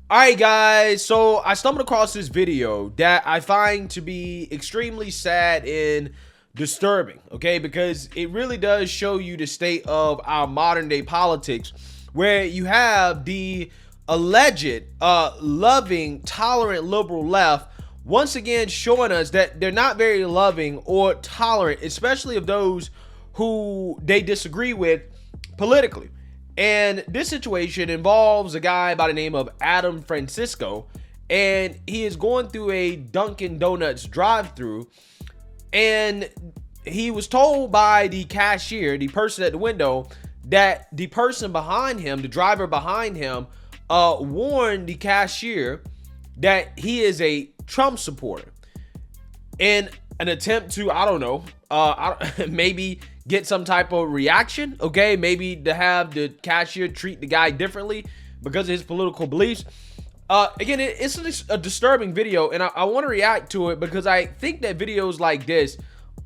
Alright guys, so I stumbled across this video that I find to be extremely sad and disturbing, okay, because it really does show you the state of our modern day politics, where you have the alleged loving, tolerant liberal left once again showing us that they're not very loving or tolerant, especially of those who they disagree with politically. And this situation involves a guy by the name of Adam Francisco, and he is going through a Dunkin' Donuts drive-through, and he was told by the cashier, the person at the window, that the person behind him, the driver behind him, warned the cashier that he is a Trump supporter in an attempt to, I don't know, maybe get some type of reaction, okay? Maybe to have the cashier treat the guy differently because of his political beliefs. Again, it's a disturbing video, and I want to react to it because I think that videos like this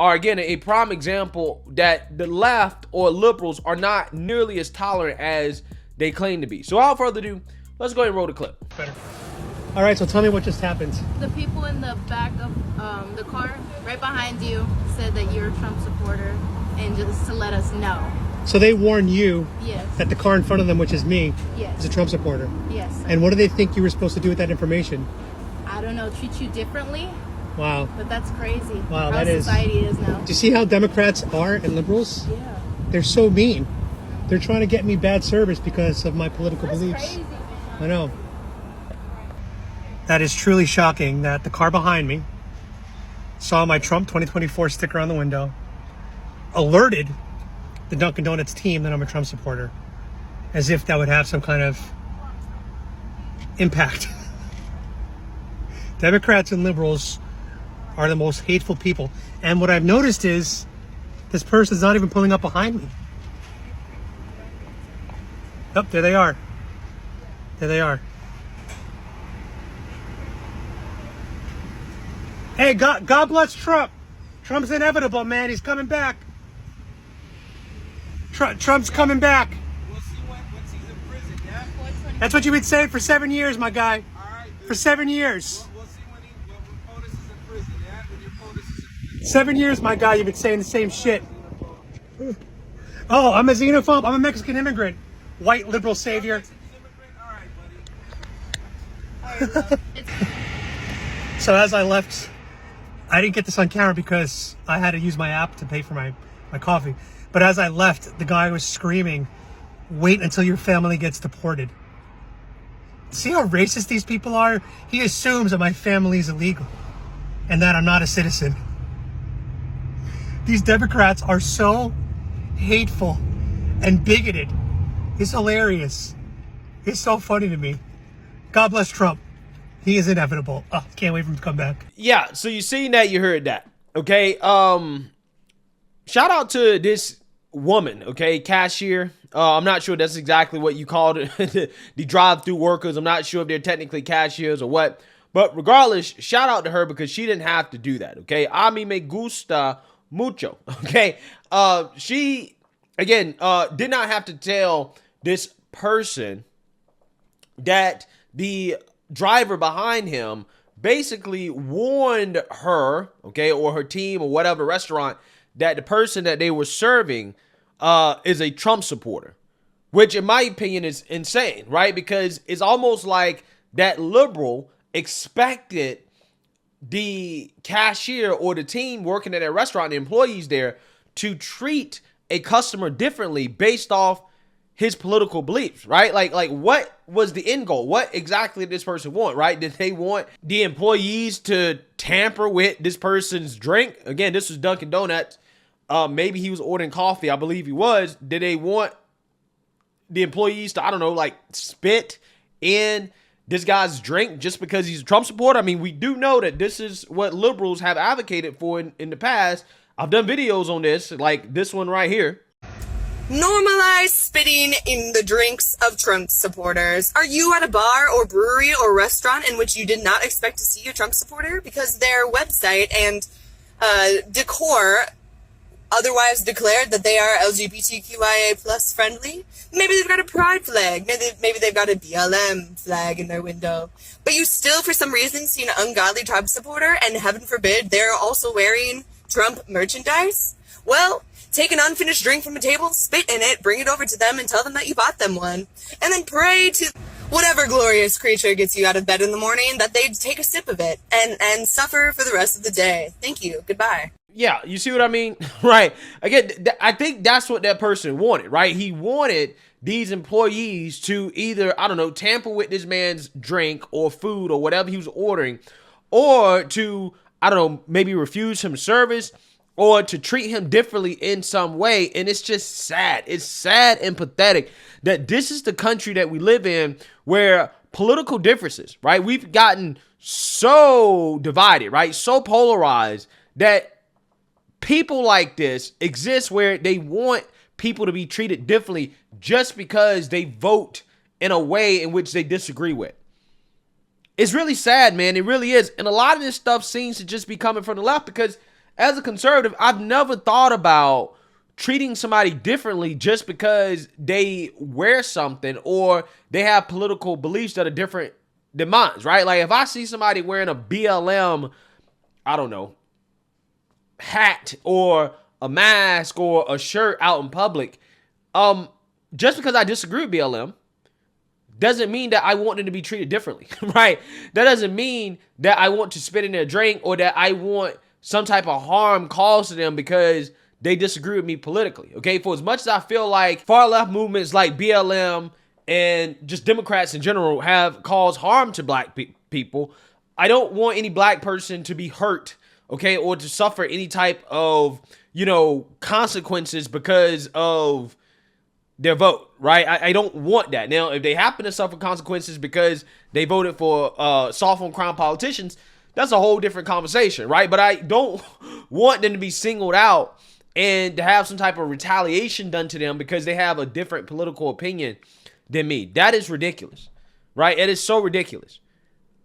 are, again, a prime example that the left or liberals are not nearly as tolerant as they claim to be. So without further ado, let's go ahead and roll the clip. Better. All right, so tell me what just happened. The people in the back of the car right behind you said that you're a Trump supporter, and just to let us know. So they warned you Yes. that the car in front of them, which is me, Yes. is a Trump supporter. Yes. Sir. And what do they think you were supposed to do with that information? I don't know, treat you differently, Wow. but that's crazy. Wow, how that is. society is now. Do you see how Democrats are and liberals? Yeah. They're so mean. They're trying to get me bad service because of my political That's beliefs. crazy. I know. That is truly shocking that the car behind me saw my Trump 2024 sticker on the window, alerted the Dunkin' Donuts team that I'm a Trump supporter, as if that would have some kind of impact. Democrats and liberals are the most hateful people. And what I've noticed is this person's not even pulling up behind me. Oh, there they are. There they are. Hey, God bless Trump. Trump's inevitable, man. He's coming back. Trump's coming back. We'll see once he's in prison, yeah? That's what you would say for 7 years, my guy. All right, dude. For 7 years. We'll see when POTUS is in prison, yeah? When your POTUS is in prison. 7 years, my guy. You've been saying the same shit. Oh, I'm a xenophobe. I'm a Mexican immigrant. White liberal savior. All right, buddy. So as I left, I didn't get this on camera because I had to use my app to pay for my coffee. But as I left, the guy was screaming, "Wait until your family gets deported." See how racist these people are? He assumes that my family is illegal and that I'm not a citizen. These Democrats are so hateful and bigoted. It's hilarious. It's so funny to me. God bless Trump. He is inevitable. Oh, can't wait for him to come back. Yeah, so you seen that, you heard that, okay? Shout out to this woman, okay, cashier. I'm not sure that's exactly what you called it, the drive-through workers. I'm not sure if they're technically cashiers or what, but regardless, shout out to her because she didn't have to do that, okay? A mí me gusta mucho, okay? She, again, did not have to tell this person that the driver behind him basically warned her, okay, or her team or whatever restaurant, that the person that they were serving is a Trump supporter, which in my opinion is insane, right? Because it's almost like that liberal expected the cashier or the team working at that restaurant, the employees there, to treat a customer differently based off his political beliefs, right? Like what was the end goal? What exactly did this person want, right? Did they want the employees to tamper with this person's drink? Again, this was Dunkin' Donuts. Maybe he was ordering coffee. I believe he was. Did they want the employees to, I don't know, like spit in this guy's drink just because he's a Trump supporter? I mean, we do know that this is what liberals have advocated for in the past. I've done videos on this, like this one right here. Normalize spitting in the drinks of Trump supporters. Are you at a bar or brewery or restaurant in which you did not expect to see a Trump supporter? Because their website and decor otherwise declared that they are LGBTQIA plus friendly. Maybe they've got a pride flag. Maybe they've got a BLM flag in their window. But you still, for some reason, see an ungodly Trump supporter, and heaven forbid, they're also wearing Trump merchandise? Well, take an unfinished drink from a table, spit in it, bring it over to them, and tell them that you bought them one. And then pray to whatever glorious creature gets you out of bed in the morning that they'd take a sip of it and suffer for the rest of the day. Thank you. Goodbye. Yeah, you see what I mean? Right. Again, I think that's what that person wanted, right? He wanted these employees to either, I don't know, tamper with this man's drink or food or whatever he was ordering, or to, I don't know, maybe refuse him service or to treat him differently in some way. And it's just sad. It's sad and pathetic that this is the country that we live in, where political differences, right? We've gotten so divided, right? So polarized that people like this exist, where they want people to be treated differently just because they vote in a way in which they disagree with. It's really sad, man. It really is. And a lot of this stuff seems to just be coming from the left, because as a conservative, I've never thought about treating somebody differently just because they wear something or they have political beliefs that are different than mine, right? Like if I see somebody wearing a BLM, I don't know, hat or a mask or a shirt out in public, just because I disagree with BLM doesn't mean that I want them to be treated differently, right? That doesn't mean that I want to spit in their drink or that I want some type of harm caused to them because they disagree with me politically, okay? For as much as I feel like far left movements like BLM and just Democrats in general have caused harm to black people, I don't want any black person to be hurt, okay, or to suffer any type of, consequences because of their vote, right? I don't want that. Now, if they happen to suffer consequences because they voted for soft on crime politicians, that's a whole different conversation, right? But I don't want them to be singled out and to have some type of retaliation done to them because they have a different political opinion than me. That is ridiculous, right? It is so ridiculous.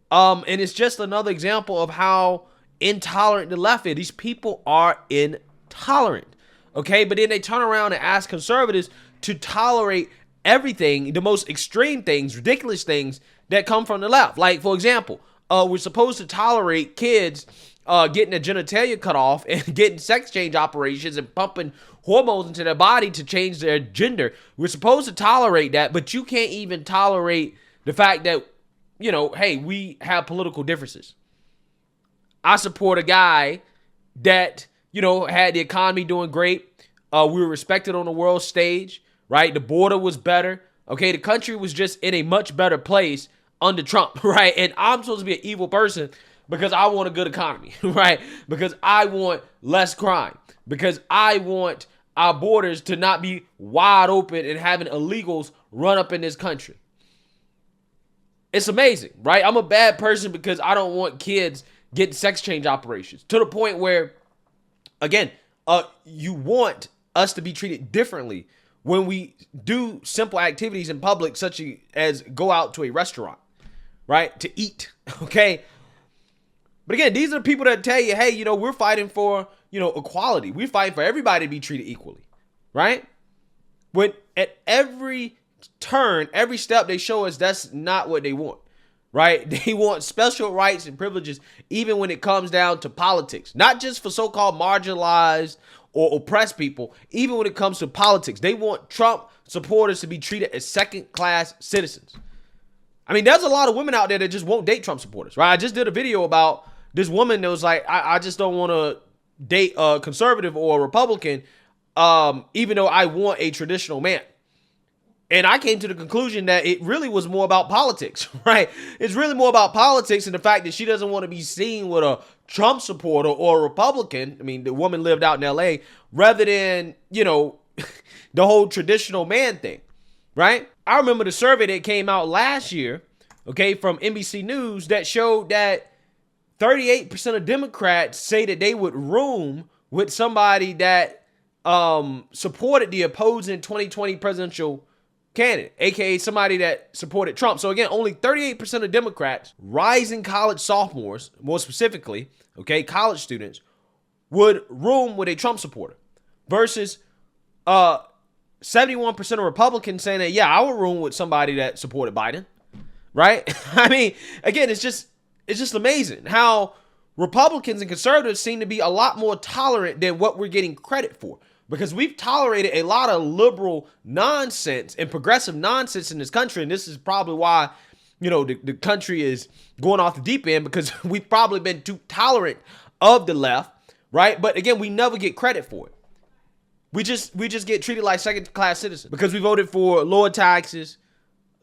And it's just another example of how intolerant the left is. These people are intolerant, okay? But then they turn around and ask conservatives to tolerate everything, the most extreme things, ridiculous things that come from the left. Like, for example, we're supposed to tolerate kids getting their genitalia cut off and getting sex change operations and pumping hormones into their body to change their gender. We're supposed to tolerate that, but you can't even tolerate the fact that, hey, we have political differences. I support a guy that, had the economy doing great. We were respected on the world stage, right? The border was better. Okay, the country was just in a much better place under Trump, right? And I'm supposed to be an evil person because I want a good economy, right? Because I want less crime. Because I want our borders to not be wide open and having illegals run up in this country. It's amazing, right? I'm a bad person because I don't want kids getting sex change operations, to the point where, again, you want us to be treated differently when we do simple activities in public, such as go out to a restaurant, right, to eat, okay? But again, these are the people that tell you, hey, we're fighting for, equality. We're fighting for everybody to be treated equally, right? When at every turn, every step, they show us that's not what they want, right? They want special rights and privileges, even when it comes down to politics, not just for so-called marginalized or oppressed people. Even when it comes to politics, they want Trump supporters to be treated as second-class citizens. I mean, there's a lot of women out there that just won't date Trump supporters, right? I just did a video about this woman that was like, I just don't want to date a conservative or a Republican, even though I want a traditional man. And I came to the conclusion that it really was more about politics, right? It's really more about politics and the fact that she doesn't want to be seen with a Trump supporter or a Republican. I mean, the woman lived out in LA, rather than, the whole traditional man thing, right? I remember the survey that came out last year, okay, from NBC News that showed that 38% of Democrats say that they would room with somebody that supported the opposing 2020 presidential candidate, aka somebody that supported Trump. So again, only 38% of Democrats, rising college sophomores, more specifically, okay, college students, would room with a Trump supporter. versus 71% of Republicans saying that, yeah, I would room with somebody that supported Biden, right? I mean, again, it's just amazing how Republicans and conservatives seem to be a lot more tolerant than what we're getting credit for, because we've tolerated a lot of liberal nonsense and progressive nonsense in this country. And this is probably why, you know, the country is going off the deep end, because we've probably been too tolerant of the left, right? But again, we never get credit for it. We just get treated like second-class citizens because we voted for lower taxes,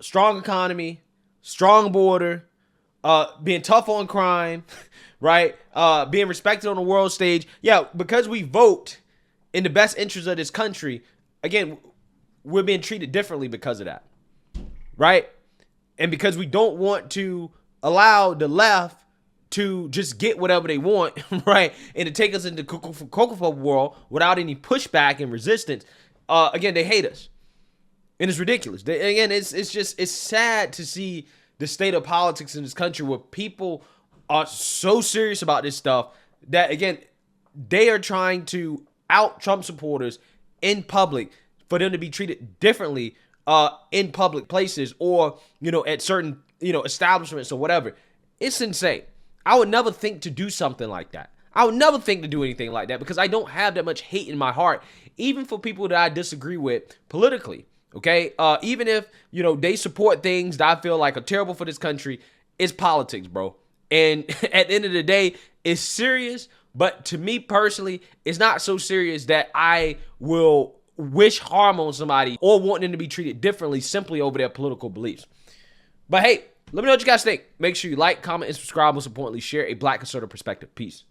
strong economy, strong border, being tough on crime, right? Being respected on the world stage. Yeah, because we vote in the best interest of this country, again, we're being treated differently because of that, right? And because we don't want to allow the left to just get whatever they want, right? And to take us into cocoa world without any pushback and resistance. Again, they hate us. And it's ridiculous. It's sad to see the state of politics in this country where people are so serious about this stuff that, again, they are trying to out Trump supporters in public for them to be treated differently in public places or, you know, at certain, you know, establishments or whatever. It's insane. I would never think to do something like that. I would never think to do anything like that because I don't have that much hate in my heart, even for people that I disagree with politically, okay? Even if, you know, they support things that I feel like are terrible for this country, it's politics, bro. And at the end of the day, it's serious, but to me personally, it's not so serious that I will wish harm on somebody or want them to be treated differently simply over their political beliefs. But hey, let me know what you guys think. Make sure you like, comment, and subscribe. Most importantly, share a Black conservative perspective. Peace.